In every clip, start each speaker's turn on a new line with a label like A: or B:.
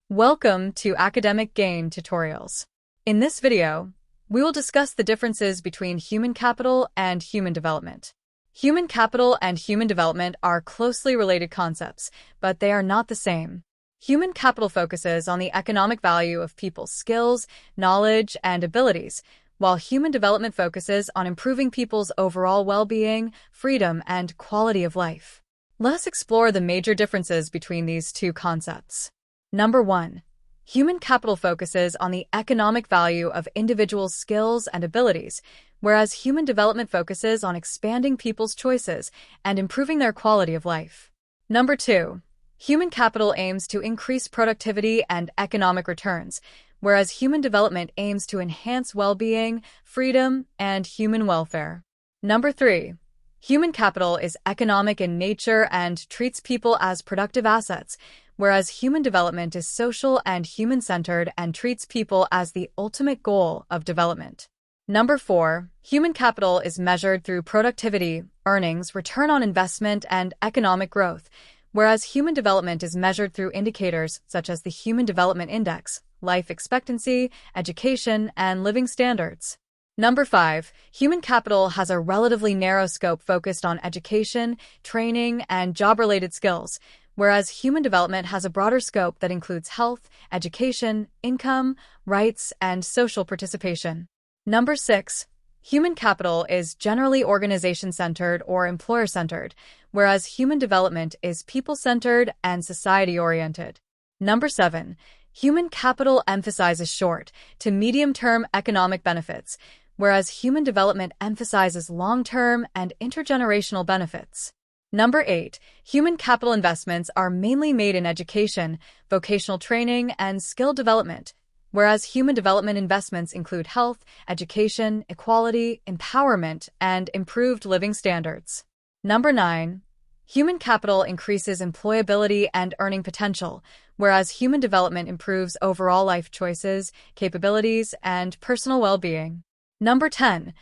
A: Welcome to Academic Gain Tutorials. In this video, we will discuss the differences between human capital and human development. Human capital and human development are closely related concepts, but they are not the same. Human capital focuses on the economic value of people's skills, knowledge, and abilities, while human development focuses on improving people's overall well-being, freedom, and quality of life. Let's explore the major differences between these two concepts. Number 1. Human capital focuses on the economic value of individuals' skills and abilities, whereas human development focuses on expanding people's choices and improving their quality of life. Number 2. Human capital aims to increase productivity and economic returns, whereas human development aims to enhance well-being, freedom, and human welfare. Number 3. Human capital is economic in nature and treats people as productive assets, whereas human development is social and human-centered and treats people as the ultimate goal of development. Number 4. Human capital is measured through productivity, earnings, return on investment, and economic growth, whereas human development is measured through indicators such as the Human Development Index, life expectancy, education, and living standards. Number 5. Human capital has a relatively narrow scope focused on education, training, and job-related skills, whereas human development has a broader scope that includes health, education, income, rights, and social participation. Number 6. Human capital is generally organization-centered or employer-centered, whereas human development is people-centered and society-oriented. Number 7. Human capital emphasizes short to medium-term economic benefits, whereas human development emphasizes long-term and intergenerational benefits. Number 8. Human capital investments are mainly made in education, vocational training, and skill development, whereas human development investments include health, education, equality, empowerment, and improved living standards. Number 9. Human capital increases employability and earning potential, whereas human development improves overall life choices, capabilities, and personal well-being. Number 10.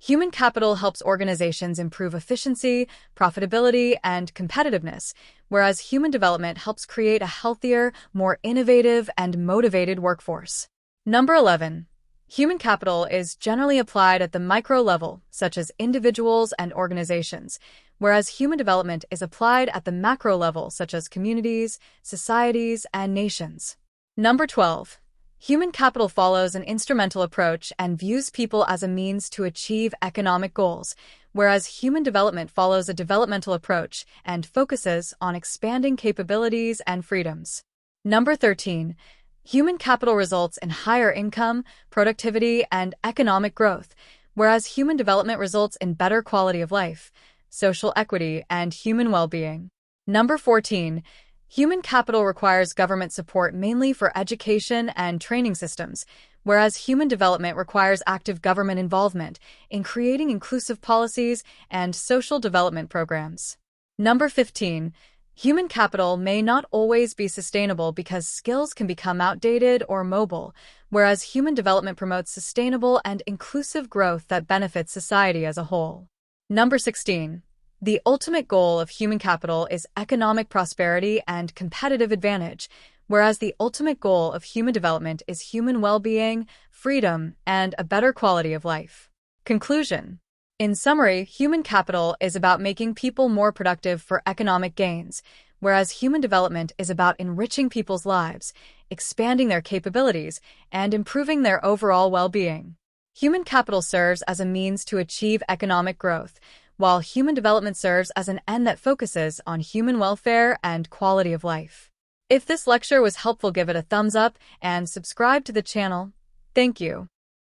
A: Human capital helps organizations improve efficiency, profitability, and competitiveness, whereas human development helps create a healthier, more innovative, and motivated workforce. Number 11. Human capital is generally applied at the micro level, such as individuals and organizations, whereas human development is applied at the macro level, such as communities, societies, and nations. Number 12. Human capital follows an instrumental approach and views people as a means to achieve economic goals, whereas human development follows a developmental approach and focuses on expanding capabilities and freedoms. Number 13. Human capital results in higher income, productivity, and economic growth, whereas human development results in better quality of life, social equity, and human well-being. Number 14. Human capital requires government support mainly for education and training systems, whereas human development requires active government involvement in creating inclusive policies and social development programs. Number 15. Human capital may not always be sustainable because skills can become outdated or mobile, whereas human development promotes sustainable and inclusive growth that benefits society as a whole. Number 16. The ultimate goal of human capital is economic prosperity and competitive advantage, whereas the ultimate goal of human development is human well-being, freedom, and a better quality of life. Conclusion. In summary, human capital is about making people more productive for economic gains, whereas human development is about enriching people's lives, expanding their capabilities, and improving their overall well-being. Human capital serves as a means to achieve economic growth, while human development serves as an end that focuses on human welfare and quality of life. If this lecture was helpful, give it a thumbs up and subscribe to the channel. Thank you.